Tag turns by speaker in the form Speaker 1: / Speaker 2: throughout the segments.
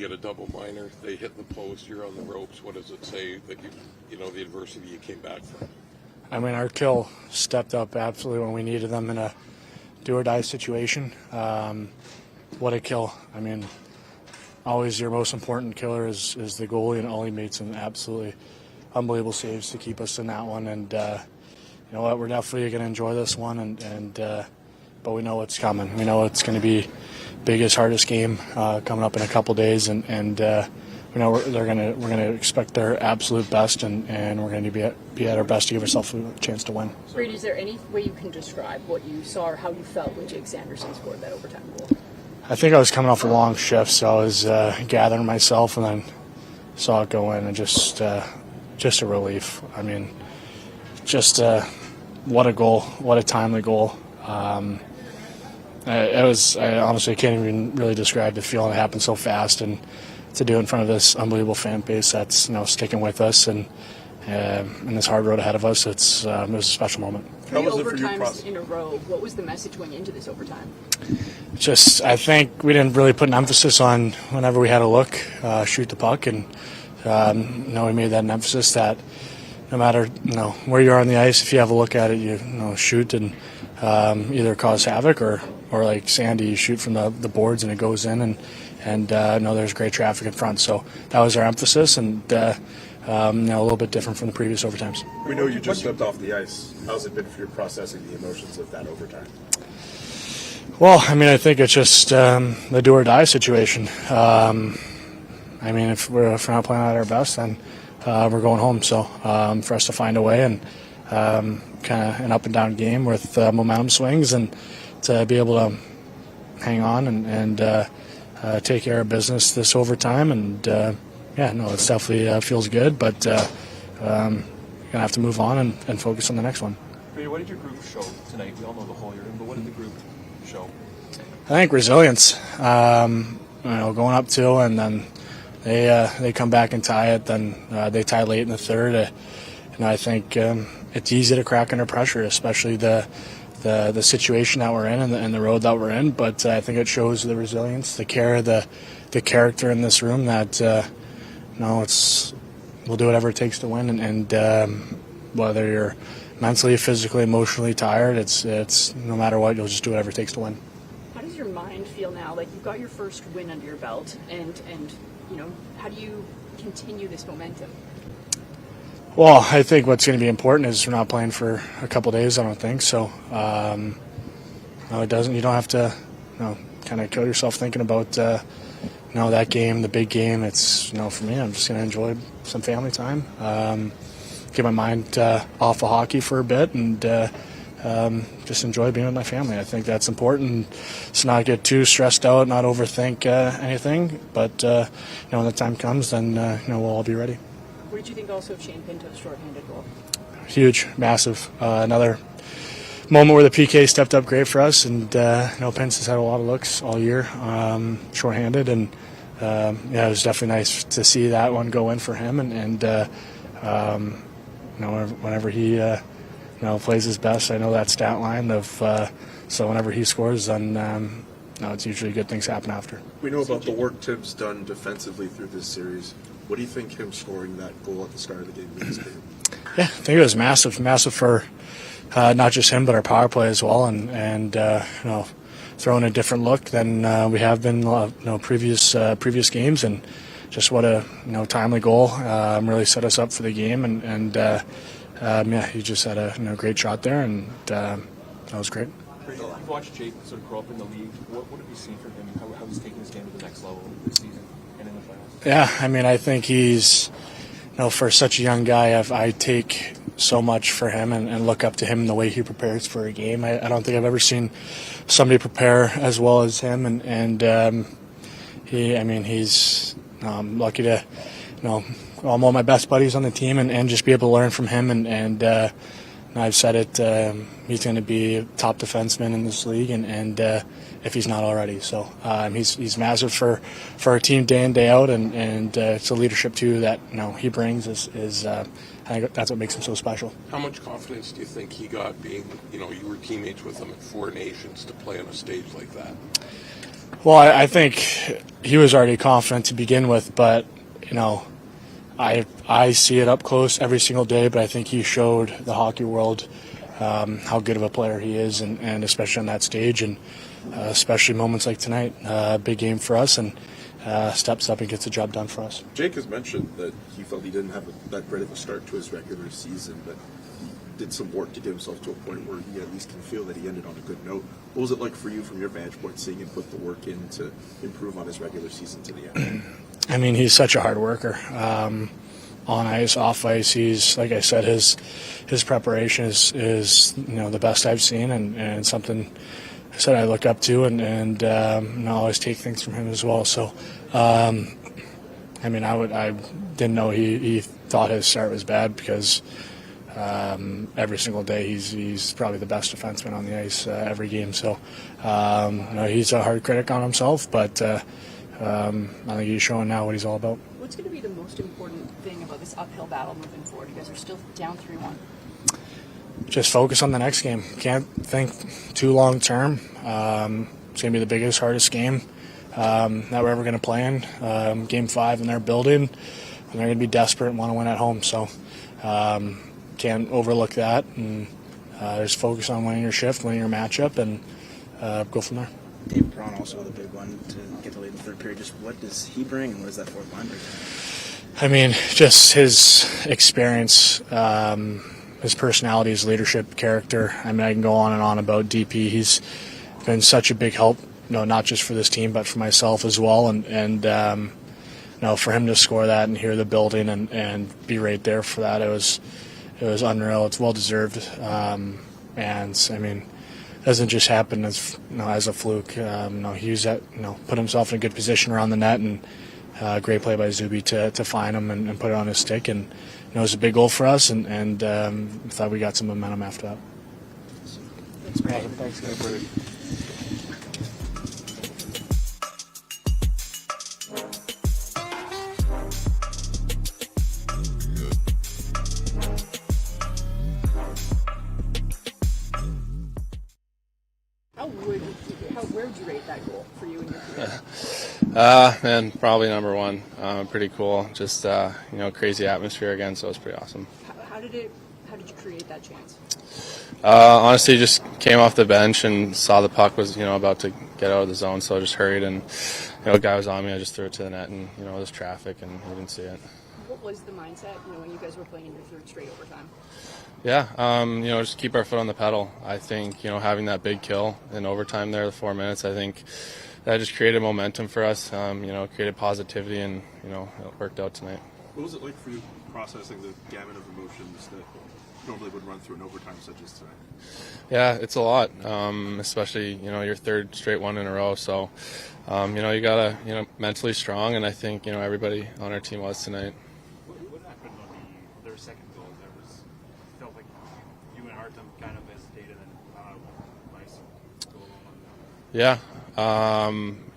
Speaker 1: get a double minor. They hit the post. You're on the ropes. What does it say that you know the adversity you came back from?
Speaker 2: I mean, our kill stepped up absolutely when we needed them in a do-or-die situation. What a kill. I mean, always your most important killer is the goalie, and Ollie made some absolutely unbelievable saves to keep us in that one. And you know what, we're definitely going to enjoy this one, but we know what's coming. We know it's going to be biggest, hardest game coming up in a couple days, and we know we're going to expect their absolute best, and we're going to be at our best to give ourselves a chance to win.
Speaker 3: Brady, is there any way you can describe what you saw or how you felt when Jake Sanderson scored that overtime goal?
Speaker 2: I think I was coming off a long shift, so I was gathering myself, and then saw it go in, and just a relief. I mean, just what a goal, what a timely goal. I honestly can't even really describe the feeling. It happened so fast, and to do it in front of this unbelievable fan base that's sticking with us and in this hard road ahead of us, it was a special moment.
Speaker 3: 3 overtimes in a row. What was the message going into this overtime?
Speaker 2: Just, I think we didn't really put an emphasis on whenever we had a look, shoot the puck, and we made that an emphasis that no matter where you are on the ice, if you have a look at it, you shoot and either cause havoc or like Sandy, you shoot from the boards and it goes in, and there's great traffic in front. So that was our emphasis, and a little bit different from the previous overtimes.
Speaker 4: We know you just stepped off the ice. How's it been for you processing the emotions of that overtime?
Speaker 2: Well, I mean, I think it's just the do-or-die situation. I mean, if we're not playing at our best, then we're going home. So for us to find a way and kind of an up-and-down game with momentum swings and to be able to hang on and take care of business this overtime. And, it's definitely feels good, but going to have to move on and focus on the next one.
Speaker 5: Brady, what did your group show tonight? We all know the hole you're in, but what did the group show?
Speaker 2: I think resilience. Going up 2, and then they come back and tie it. Then they tie late in the third. I think it's easy to crack under pressure, especially the situation that we're in and the road that we're in. But I think it shows the resilience, the care, the character in this room that we'll do whatever it takes to win. And whether you're mentally, physically, emotionally tired, it's no matter what, you'll just do whatever it takes to win.
Speaker 3: How does your mind feel now? Like, you've got your first win under your belt, and how do you continue this momentum?
Speaker 2: Well, I think what's going to be important is we're not playing for a couple days, I don't think. So, it doesn't. You don't have to, kind of kill yourself thinking about, that game, the big game. It's, for me, I'm just going to enjoy some family time, get my mind off of hockey for a bit, and just enjoy being with my family. I think that's important. To not get too stressed out, not overthink anything. But when the time comes, then we'll all be ready.
Speaker 3: What did you think also of Shane Pinto's shorthanded goal?
Speaker 2: Huge, massive. Another moment where the PK stepped up great for us, and Pence has had a lot of looks all year, shorthanded, and it was definitely nice to see that one go in for him. And whenever he plays his best, I know that stat line of so whenever he scores, then it's usually good things happen after.
Speaker 4: We know about the work Tim's done defensively through this series. What do you think him scoring that goal at the start of the game means to him?
Speaker 2: Yeah, I think it was massive for not just him but our power play as well, and throwing a different look than we have been previous games, and just what a timely goal really set us up for the game, and he just had a great shot there, and that was great.
Speaker 5: You've watched Jake sort of grow up in the league. What have you seen from him? How he's taking his game to the next level this season and in the playoffs?
Speaker 2: Yeah, I mean, I think he's, for such a young guy, I take so much for him and look up to him in the way he prepares for a game. I don't think I've ever seen somebody prepare as well as him, and he's lucky to, I'm one of my best buddies on the team, and just be able to learn from him, and I've said it, he's going to be a top defenseman in this league, and if he's not already. So he's massive for our team day in, day out, and it's the leadership too that he brings is I think that's what makes him so special.
Speaker 1: How much confidence do you think he got being, you were teammates with him at 4 Nations to play on a stage like that?
Speaker 2: Well, I think he was already confident to begin with, but I see it up close every single day. But I think he showed the hockey world how good of a player he is, and especially on that stage, and especially moments like tonight, big game for us, and steps up and gets the job done for us.
Speaker 4: Jake has mentioned that he felt he didn't have that great of a start to his regular season, but he did some work to get himself to a point where he at least can feel that he ended on a good note. What was it like for you from your vantage point, seeing him put the work in to improve on his regular season to the end?
Speaker 2: I mean, he's such a hard worker. On ice, off ice, he's, like I said, his preparation is the best I've seen, and something I said I look up to, and I always take things from him as well. So, I didn't know he thought his start was bad, because every single day he's probably the best defenseman on the ice every game. So, he's a hard critic on himself, but I think he's showing now what he's all about.
Speaker 3: What's going to be the most important thing about this uphill battle moving forward? You guys are still down 3-1.
Speaker 2: Just focus on the next game. Can't think too long term. It's going to be the biggest, hardest game that we're ever going to play in. Game 5 in their building, and they're going to be desperate and want to win at home. So can't overlook that, and just focus on winning your shift, winning your matchup, and go from there.
Speaker 6: David Perron also the big one to get the lead in the third period. Just what does he bring, and what does that fourth line bring?
Speaker 2: I mean, just his experience, his personality, his leadership, character. I mean, I can go on and on about DP. He's been such a big help, not just for this team, but for myself as well. And for him to score that and hear the building and be right there for that, it was unreal. It's well deserved. And I mean, it doesn't just happen as a fluke. He used that, put himself in a good position around the net, and great play by Zuby to find him and put it on his stick. And it was a big goal for us, and thought we got some momentum after that.
Speaker 3: Thanks, Brady. Where would you rate that goal for you in your career?
Speaker 7: Man, probably number one. Pretty cool. Just crazy atmosphere again, so it's pretty awesome.
Speaker 3: How did you create that chance?
Speaker 7: Honestly, just came off the bench and saw the puck was about to get out of the zone, so I just hurried, and a guy was on me. I just threw it to the net, and there's traffic, and he didn't see it.
Speaker 3: What was the mindset when you guys were playing in your third straight overtime?
Speaker 7: Yeah, just keep our foot on the pedal. I think, having that big kill in overtime there, the 4 minutes, I think that just created momentum for us, created positivity, and, it worked out tonight.
Speaker 4: What was it like for you processing the gamut of emotions that normally would run through an overtime such as tonight?
Speaker 7: Yeah, it's a lot, especially, your third straight one in a row. So, you got to, mentally strong, and I think, everybody on our team was tonight.
Speaker 5: What happened on their second goal? Felt like you and Artem kind of hesitated and nice goal on that.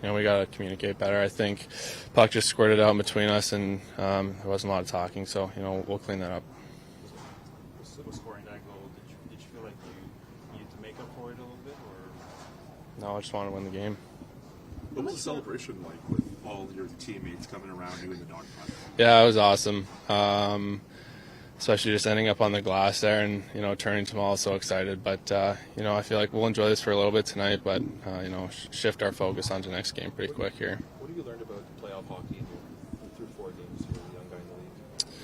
Speaker 7: Yeah, we got to communicate better. I think puck just squirted out in between us, and there wasn't a lot of talking. So, we'll clean that up.
Speaker 5: Was scoring that goal, did you feel like you needed to make up for it a little bit, or?
Speaker 7: No, I just want to win the game.
Speaker 4: What was the celebration like with all your teammates coming around you in the dog park?
Speaker 7: Yeah, it was awesome. Especially just ending up on the glass there and, turning to them all so excited. But, I feel like we'll enjoy this for a little bit tonight, but, shift our focus onto the next game pretty quick here.
Speaker 5: What have you learned about playoff hockey through 4 games? You're a young guy in the league.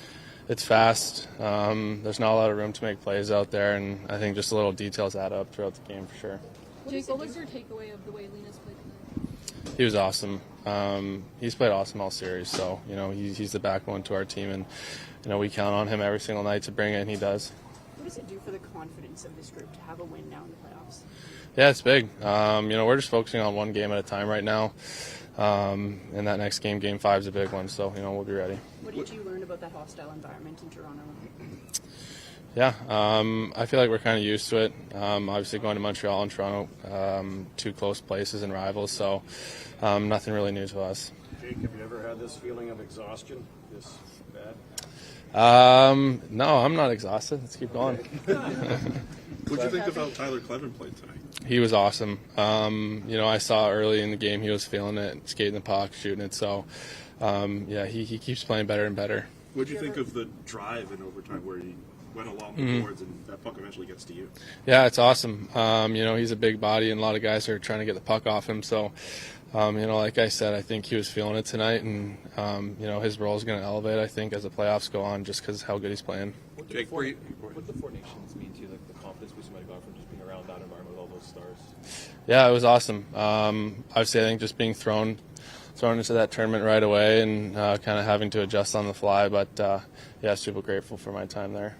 Speaker 7: It's fast. There's not a lot of room to make plays out there, and I think just the little details add up throughout the game for sure.
Speaker 8: Jake, what was your takeaway of the way Linus played tonight?
Speaker 7: He was awesome. He's played awesome all series, so he's the backbone to our team, and we count on him every single night to bring it, and he does.
Speaker 3: What does it do for the confidence of this group to have a win now in the playoffs?
Speaker 7: Yeah, it's big. We're just focusing on one game at a time right now, and that next game, Game 5, is a big one, so we'll be ready.
Speaker 3: What did you learn about that hostile environment in Toronto?
Speaker 7: Yeah, I feel like we're kind of used to it. Obviously, going to Montreal and Toronto, 2 close places and rivals, so nothing really new to us.
Speaker 9: Jake, have you ever had this feeling of exhaustion this bad?
Speaker 7: No, I'm not exhausted. Let's keep going.
Speaker 4: What did you think of how Tyler Clevin played tonight?
Speaker 7: He was awesome. I saw early in the game he was feeling it, skating the puck, shooting it. So, he keeps playing better and better.
Speaker 4: What do you think of the drive in overtime where he went along the boards and that puck eventually gets to you?
Speaker 7: Yeah, it's awesome. He's a big body, and a lot of guys are trying to get the puck off him. So, like I said, I think he was feeling it tonight, and his role is going to elevate, I think, as the playoffs go on, just because how good he's playing.
Speaker 10: What did the Four Nations mean to you, like the confidence boost you might have got from just being around that environment with all those stars?
Speaker 7: Yeah, it was awesome. Obviously, I think just being thrown into that tournament right away and kind of having to adjust on the fly, but super grateful for my time there.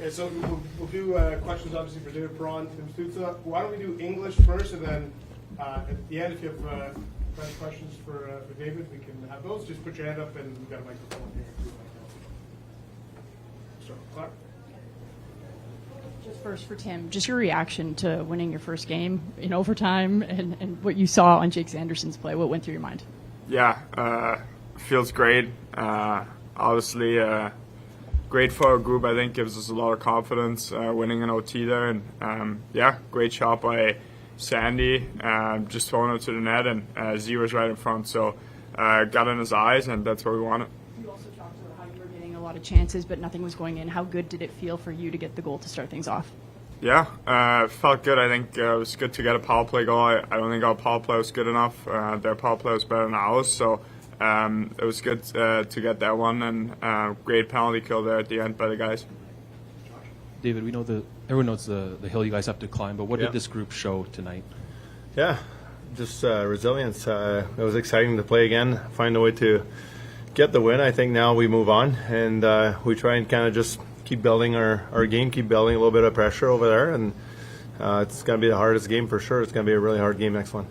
Speaker 11: Okay, so we'll do questions obviously for David Perron, Tim Stutzle. Why don't we do English first, and then at the end, if you have questions for David, we can have those. Just put your hand up, and we've got a microphone here. So, Clark.
Speaker 3: Just first for Tim, just your reaction to winning your first game in overtime and what you saw on Jake Sanderson's play. What went through your mind?
Speaker 12: Yeah, feels great. Obviously, great for our group. I think gives us a lot of confidence winning an OT there. And yeah, great shot by Sandy, just throwing it to the net, and Z was right in front. So got in his eyes, and that's what we wanted.
Speaker 3: You also talked about how you were getting a lot of chances, but nothing was going in. How good did it feel for you to get the goal to start things off?
Speaker 12: Yeah, felt good. I think it was good to get a power play goal. I don't think our power play was good enough. Their power play was better than ours, so it was good to get that one, and great penalty kill there at the end by the guys.
Speaker 10: David, we know everyone knows the hill you guys have to climb, but what did this group show tonight?
Speaker 13: Yeah, just resilience. It was exciting to play again, find a way to get the win. I think now we move on, and we try and kind of just keep building our game, keep building a little bit of pressure over there, and it's going to be the hardest game for sure. It's going to be a really hard game next one.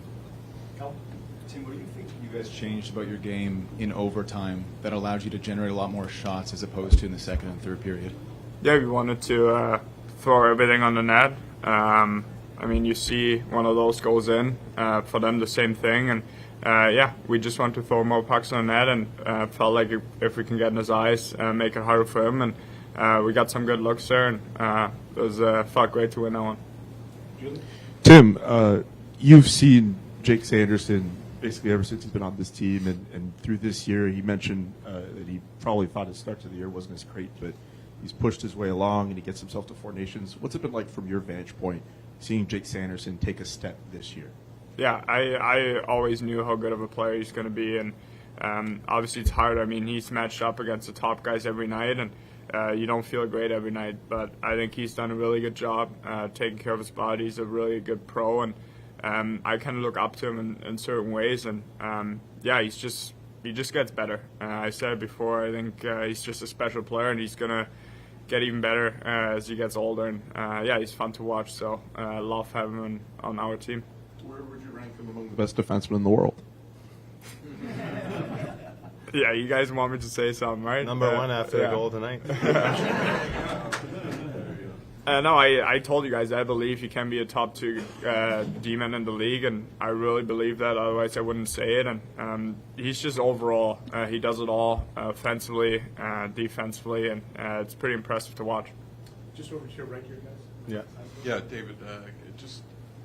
Speaker 14: Tim, what do you think you guys changed about your game in overtime that allowed you to generate a lot more shots as opposed to in the second and third period?
Speaker 12: Yeah, we wanted to throw everything on the net. I mean, you see one of those goes in, for them the same thing, and yeah, we just want to throw more pucks on the net, and felt like if we can get in his eyes, make it harder for him, and we got some good looks there, and it was felt great to win that one.
Speaker 15: Tim, you've seen Jake Sanderson basically ever since he's been on this team, and through this year, he mentioned that he probably thought his start to the year wasn't as great, but he's pushed his way along and he gets himself to 4 Nations. What's it been like from your vantage point, seeing Jake Sanderson take a step this year?
Speaker 12: Yeah, I always knew how good of a player he's going to be, and obviously it's hard. I mean, he's matched up against the top guys every night, and you don't feel great every night, but I think he's done a really good job taking care of his body. He's a really good pro, and I kind of look up to him in certain ways, and yeah, he just gets better. I said it before, I think he's just a special player, and he's going to get even better as he gets older, and yeah, he's fun to watch, so I love having him on our team.
Speaker 15: Where would you rank him among the best defensemen in the world?
Speaker 12: Yeah, you guys want me to say something, right?
Speaker 13: Number one after the goal tonight.
Speaker 12: No, I told you guys I believe he can be a top 2 D-man in the league, and I really believe that. Otherwise, I wouldn't say it. And he's just overall, he does it all, offensively, defensively, and it's pretty impressive to watch.
Speaker 11: Just over to your right here, guys.
Speaker 1: Yeah, David.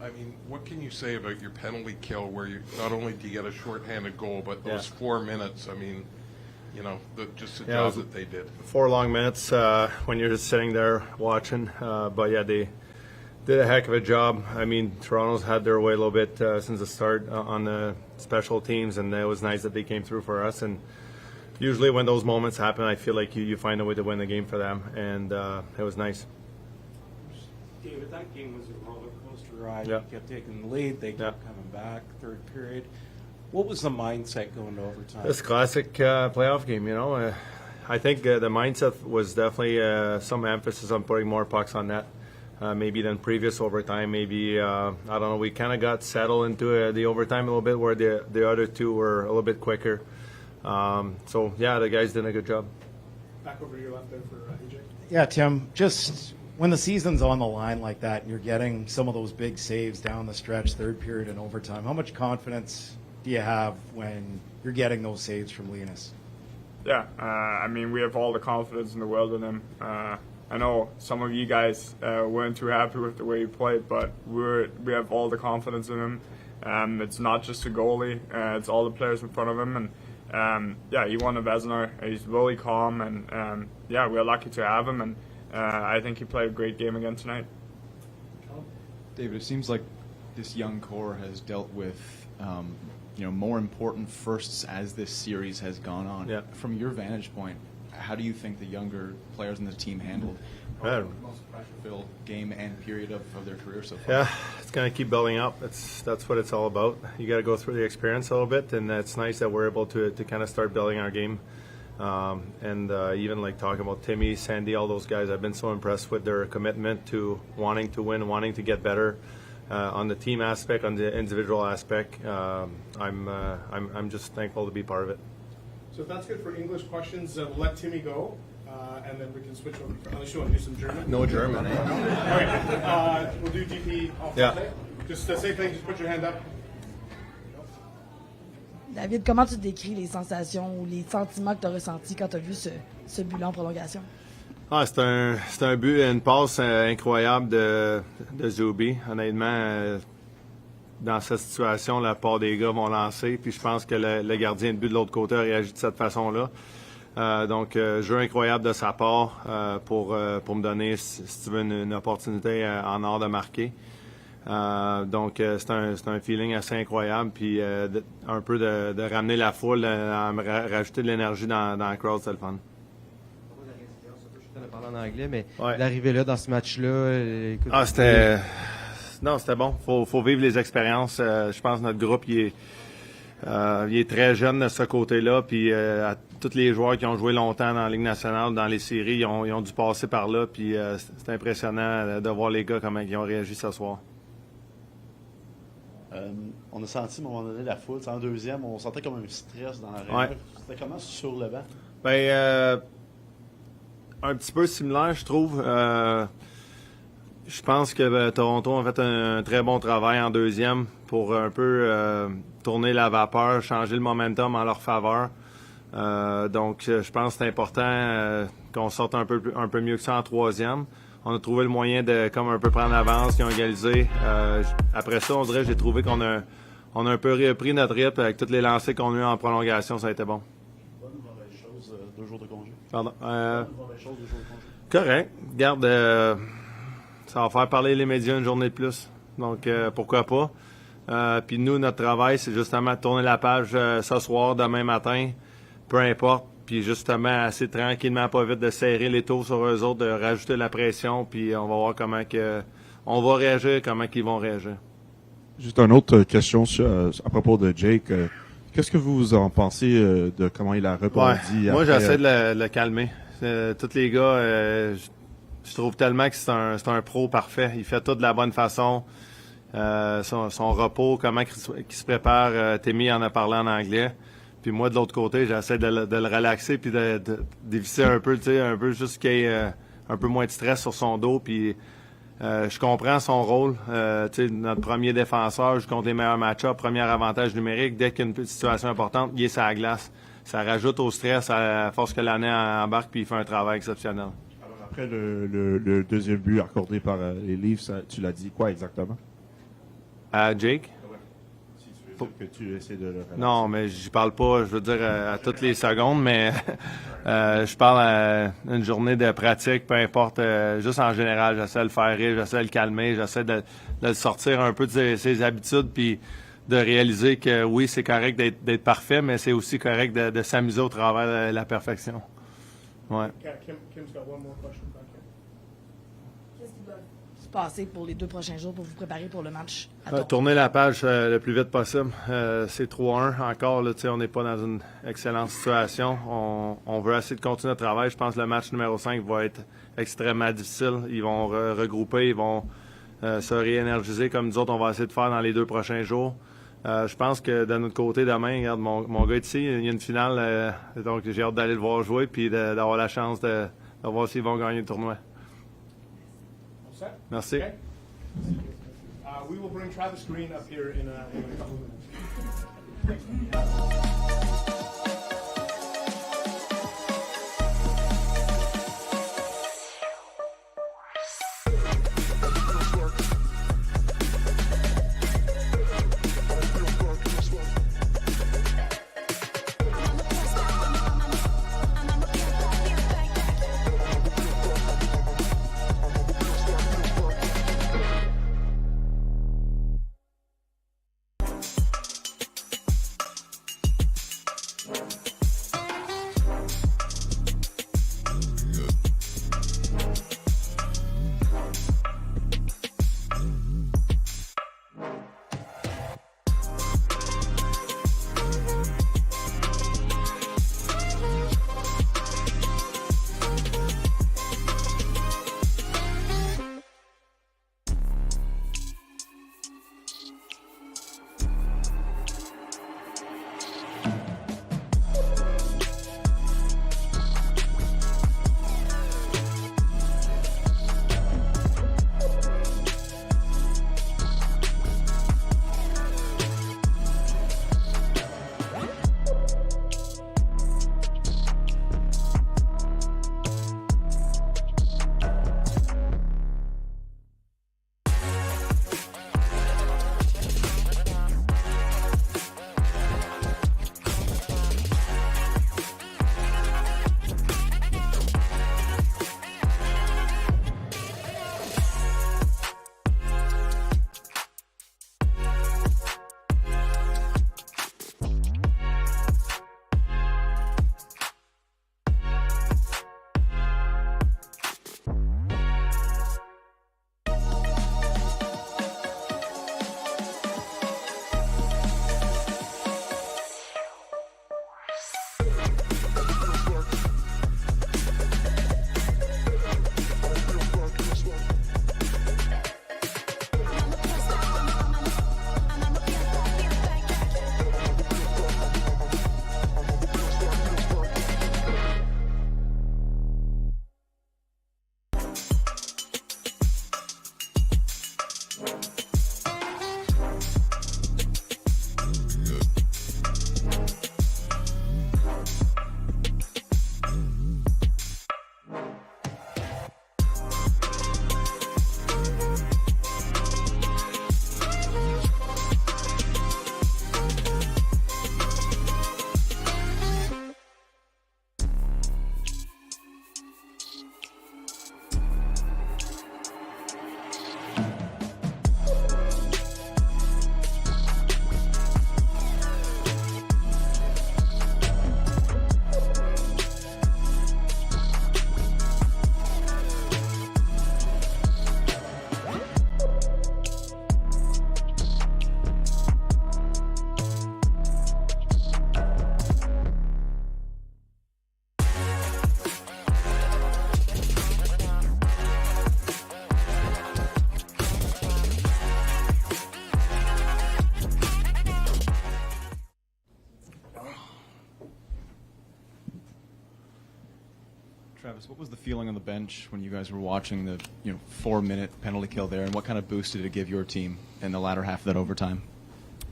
Speaker 1: I mean, what can you say about your penalty kill, where you not only do you get a shorthanded goal, but those 4 minutes? I mean, you know, just the job that they did.
Speaker 13: 4 long minutes when you're just sitting there watching. But yeah, they did a heck of a job. I mean, Toronto's had their way a little bit since the start on the special teams, and it was nice that they came through for us. And usually when those moments happen, I feel like you find a way to win the game for them, and it was nice.
Speaker 9: David, that game was a roller coaster ride.
Speaker 13: Yeah.
Speaker 9: You kept taking the lead, they kept coming back, third period. What was the mindset going to overtime?
Speaker 13: This classic playoff game, you know. I think the mindset was definitely some emphasis on putting more pucks on net, maybe than previous overtime. Maybe, I don't know, we kind of got settled into the overtime a little bit, where the other 2 were a little bit quicker. So, yeah, the guys did a good job.
Speaker 11: Back over to your left there for AJ.
Speaker 16: Yeah, Tim, just when the season's on the line like that and you're getting some of those big saves down the stretch, third period and overtime, how much confidence do you have when you're getting those saves from Linus?
Speaker 12: Yeah, I mean, we have all the confidence in the world in him. I know some of you guys weren't too happy with the way he played, but we have all the confidence in him. It's not just a goalie, it's all the players in front of him, and yeah, he won a Vezina. He's really calm, and yeah, we're lucky to have him, and I think he played a great game again tonight.
Speaker 14: David, it seems like this young core has dealt with more important firsts as this series has gone on.
Speaker 13: Yeah.
Speaker 14: From your vantage point, how do you think the younger players in the team handled the most pressure-filled game and period of their career so far?
Speaker 13: Yeah, it's going to keep building up. That's what it's all about. You got to go through the experience a little bit, and it's nice that we're able to kind of start building our game And even like talking about Timmy, Sandy, all those guys, I've been so impressed with their commitment to wanting to win, wanting to get better on the team aspect, on the individual aspect. I'm just thankful to be part of it.
Speaker 11: So if that's good for English questions, we'll let Timmy go, and then we can switch over. Unless you want to do some German.
Speaker 13: No German.
Speaker 11: All right. We'll do DP off
Speaker 13: Yeah.
Speaker 11: play. Just same thing. Just put your hand up.
Speaker 17: David, comment tu décris les sensations ou les sentiments que tu as ressentis quand tu as vu ce but-là en prolongation?
Speaker 13: Ah, c'est un but, une passe incroyable de Zubi. Honnêtement, dans cette situation, la part des gars vont lancer, puis je pense que le gardien de but de l'autre côté a réagi de cette façon-là. Donc, jeu incroyable de sa part pour me donner, si tu veux, une opportunité en or de marquer. Donc, c'est un feeling assez incroyable, puis un peu de ramener la foule, rajouter de l'énergie dans le crowd, c'est le fun.
Speaker 18: On a parlé en anglais, mais l'arrivée là dans ce match-là, écoute,
Speaker 13: c'était bon. Faut vivre les expériences. Je pense que notre groupe il est très jeune de ce côté-là. Puis à tous les joueurs qui ont joué longtemps dans la Ligue nationale, dans les séries, ils ont dû passer par là. Puis c'est impressionnant de voir les gars comment ils ont réagi ce soir.
Speaker 19: On a senti à un moment donné la foule. En deuxième, on sentait comme un stress dans l'arène.
Speaker 13: Ouais.
Speaker 19: C'était comment sur le banc?
Speaker 13: Un petit peu similaire, je trouve. Je pense que Toronto a fait un très bon travail en deuxième pour un peu tourner la vapeur, changer le momentum en leur faveur. Donc, je pense que c'est important qu'on sorte un peu mieux que ça en troisième. On a trouvé le moyen de comme un peu prendre l'avance, ils ont égalisé. Après ça, on dirait j'ai trouvé qu'on a un peu repris notre rythme avec tous les lancers qu'on a eu en prolongation, ça a été bon.
Speaker 19: Bonne ou mauvaise chose, 2 jours de congé?
Speaker 13: Pardon?
Speaker 19: Bonne ou mauvaise chose, 2 jours de congé?
Speaker 13: Correct. Garde, ça va faire parler les médias une journée de plus. Donc, pourquoi pas? Puis nous, notre travail, c'est justement de tourner la page ce soir, demain matin, peu importe. Puis justement, assez tranquillement, pas vite, de serrer les taux sur eux autres, de rajouter la pression, puis on va voir comment on va réagir, comment ils vont réagir.
Speaker 15: Juste une autre question à propos de Jake. Qu'est-ce que vous en pensez de comment il a rebondi?
Speaker 13: Moi, j'essaie de le calmer. Tous les gars, je trouve tellement que c'est un pro parfait. Il fait tout de la bonne façon. Son repos, comment il se prépare. Timmy en a parlé en anglais. Puis moi, de l'autre côté, j'essaie de le relaxer puis d'éviter un peu, un peu juste qu'il y ait un peu moins de stress sur son dos. Puis je comprends son rôle. Notre premier défenseur, je compte les meilleurs match-ups, premier avantage numérique. Dès qu'il y a une situation importante, il est sur la glace. Ça rajoute au stress à force que l'année embarque puis il fait un travail exceptionnel.
Speaker 15: Alors, après le deuxième but accordé par les Leafs, tu l'as dit quoi exactement?
Speaker 13: À Jake?
Speaker 15: Que tu essaies de le relaxer.
Speaker 13: Non, mais j'y parle pas, je veux dire, à toutes les secondes, mais je parle à une journée de pratique, peu importe, juste en général, j'essaie de le faire rire, j'essaie de le calmer, j'essaie de le sortir un peu de ses habitudes, puis de réaliser que oui, c'est correct d'être parfait, mais c'est aussi correct de s'amuser au travers de la perfection. Ouais.
Speaker 11: Kim's got one more question back here.
Speaker 17: Qu'est-ce qui doit se passer pour les 2 prochains jours pour vous préparer pour le match à Toronto?
Speaker 13: Tourner la page le plus vite possible. C'est 3-1 encore. Là, on n'est pas dans une excellente situation. On veut essayer de continuer notre travail. Je pense que le match numéro 5 va être extrêmement difficile. Ils vont regrouper, ils vont se réénergiser comme nous autres, on va essayer de faire dans les 2 prochains jours. Je pense que de notre côté, demain, regarde, mon gars est ici, il y a une finale, donc j'ai hâte d'aller le voir jouer puis d'avoir la chance de voir s'ils vont gagner le tournoi. Merci.
Speaker 11: Okay. We will bring Travis Green up here in a couple of minutes.
Speaker 14: what was the feeling on the bench when you guys were watching the 4-minute penalty kill there, and what kind of boost did it give your team in the latter half of that overtime?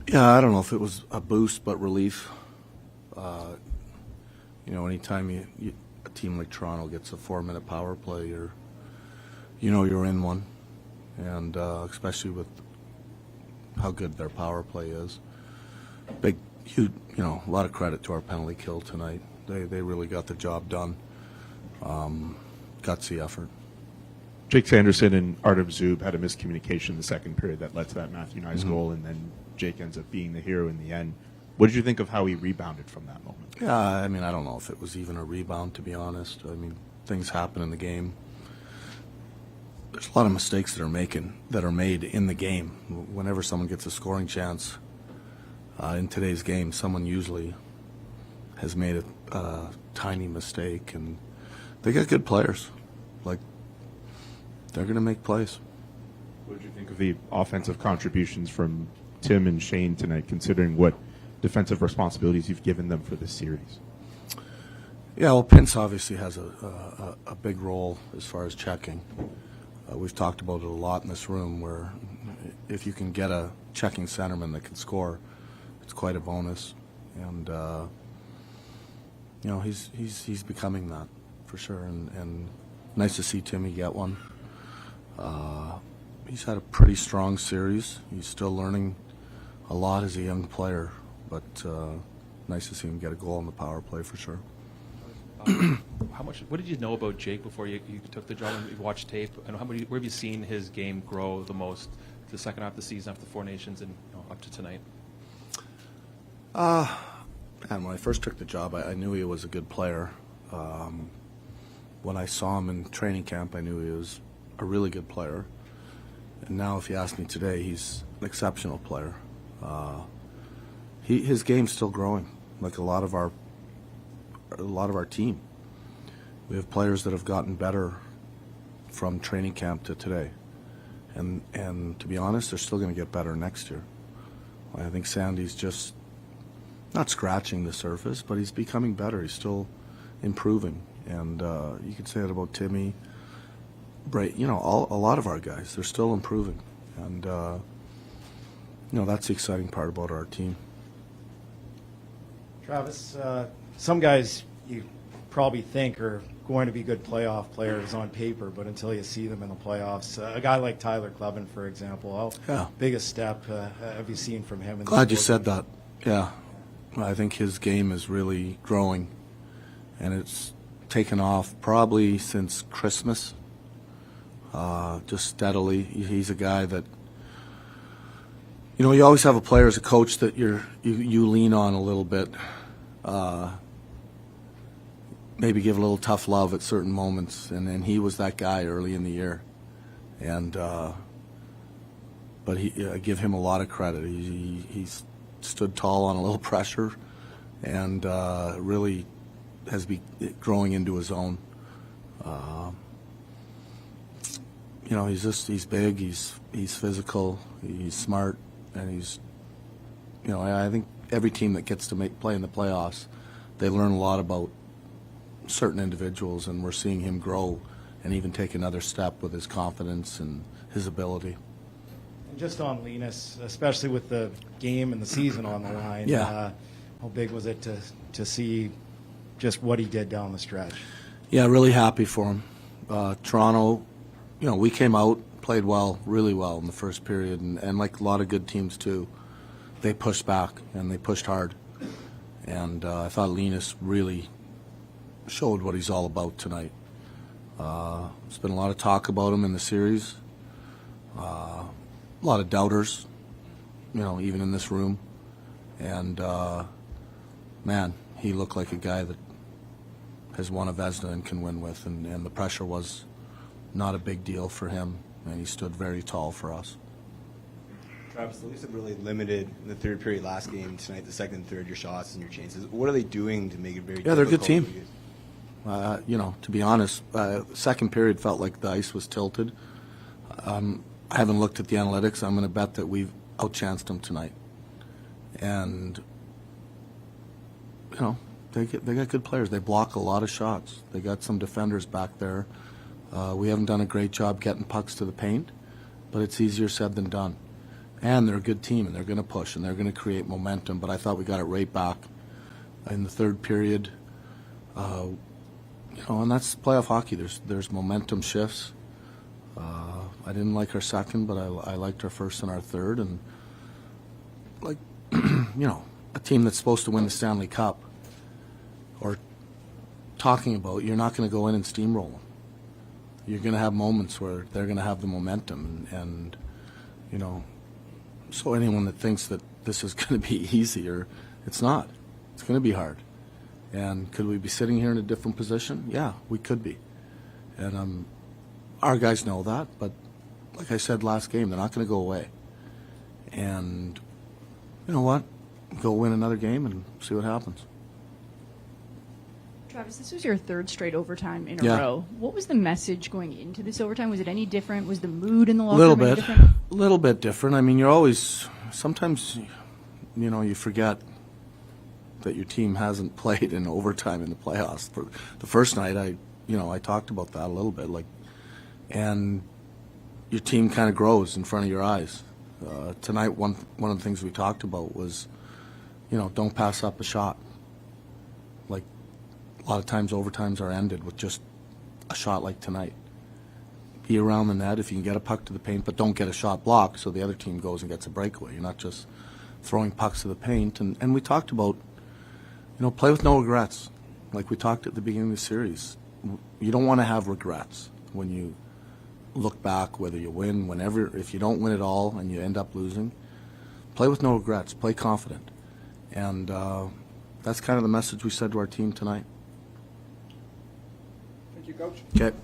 Speaker 20: Yeah, I don't know if it was a boost, but relief. Anytime a team like Toronto gets a 4-minute power play, you're in one, and especially with how good their power play is. Huge, a lot of credit to our penalty kill tonight. They really got the job done. Gutsy effort.
Speaker 15: Jake Sanderson and Artem Zub had a miscommunication in the second period that led to that Matthew Nyes goal, and then Jake ends up being the hero in the end. What did you think of how he rebounded from that moment?
Speaker 20: Yeah, I don't know if it was even a rebound, to be honest. Things happen in the game. There's a lot of mistakes that are made in the game. Whenever someone gets a scoring chance in today's game, someone usually has made a tiny mistake, and they got good players. They're going to make plays.
Speaker 15: What did you think of the offensive contributions from Tim and Shane tonight, considering what defensive responsibilities you've given them for this series?
Speaker 20: Yeah, well, Pince obviously has a big role as far as checking. We've talked about it a lot in this room, where if you can get a checking centerman that can score, it's quite a bonus. And he's becoming that for sure. And nice to see Timmy get one. He's had a pretty strong series. He's still learning a lot as a young player, but nice to see him get a goal on the power play for sure.
Speaker 10: What did you know about Jake before you took the job and you watched tape? And where have you seen his game grow the most the second half of the season after the Four Nations and up to tonight?
Speaker 20: And when I first took the job, I knew he was a good player. When I saw him in training camp, I knew he was a really good player. And now, if you ask me today, he's an exceptional player. His game's still growing, like a lot of our team. We have players that have gotten better from training camp to today, and to be honest, they're still going to get better next year. I think Sandy's just not scratching the surface, but he's becoming better. He's still improving, and you could say that about Timmy. A lot of our guys, they're still improving, and that's the exciting part about our team.
Speaker 16: Travis, some guys you probably think are going to be good playoff players on paper, but until you see them in the playoffs, a guy like Tyler Clevin, for example, how big a step have you seen from him?
Speaker 20: Glad you said that. Yeah, I think his game is really growing, and it's taken off probably since Christmas. Just steadily. He's a guy that, you always have a player as a coach that you lean on a little bit. Maybe give a little tough love at certain moments, and he was that guy early in the year. And but I give him a lot of credit. He stood tall on a little pressure, and really has been growing into his own. He's big, he's physical, he's smart, and he's, I think every team that gets to play in the playoffs, they learn a lot about certain individuals, and we're seeing him grow and even take another step with his confidence and his ability.
Speaker 16: And just on Linus, especially with the game and the season on the line, how big was it to see just what he did down the stretch?
Speaker 20: Yeah, really happy for him. Toronto, we came out, played well, really well in the first period, and like a lot of good teams too, they pushed back and they pushed hard. And I thought Linus really showed what he's all about tonight. There's been a lot of talk about him in the series, a lot of doubters, even in this room. And, man, he looked like a guy that has won a Vezina and can win with, and the pressure was not a big deal for him, and he stood very tall for us.
Speaker 6: Travis, the Leafs have really limited in the third period last game tonight, the second and third, your shots and your chances. What are they doing to make it very difficult?
Speaker 20: Yeah, they're a good team. To be honest, second period felt like the ice was tilted. I haven't looked at the analytics. I'm going to bet that we've outchanced them tonight. And, they got good players. They block a lot of shots. They got some defenders back there. We haven't done a great job getting pucks to the paint, but it's easier said than done. And they're a good team, and they're going to push, and they're going to create momentum. But I thought we got it right back in the third period. And that's playoff hockey. There's momentum shifts. I didn't like our second, but I liked our first and our third. And, a team that's supposed to win the Stanley Cup, or talking about, you're not going to go in and steamroll them. You're going to have moments where they're going to have the momentum. And so anyone that thinks that this is going to be easy, it's not. It's going to be hard. And could we be sitting here in a different position? Yeah, we could be. And our guys know that, but like I said last game, they're not going to go away. And you know what? Go win another game and see what happens.
Speaker 3: Travis, this was your third straight overtime in a
Speaker 20: Yeah.
Speaker 3: row. What was the message going into this overtime? Was it any different? Was the mood in the locker room any different?
Speaker 20: A little bit different. I mean, you're always, sometimes, you forget that your team hasn't played in overtime in the playoffs. For the first night, I talked about that a little bit, and your team kind of grows in front of your eyes. Tonight, one of the things we talked about was, don't pass up a shot. Like, a lot of times overtimes are ended with just a shot like tonight. Be around the net if you can get a puck to the paint, but don't get a shot blocked so the other team goes and gets a breakaway. You're not just throwing pucks to the paint. And we talked about, play with no regrets. Like we talked at the beginning of the series. You don't want to have regrets when you look back, whether you win, whenever. If you don't win it all and you end up losing, play with no regrets. Play confident. And that's kind of the message we said to our team tonight.
Speaker 11: Thank you, Coach.
Speaker 20: Okay.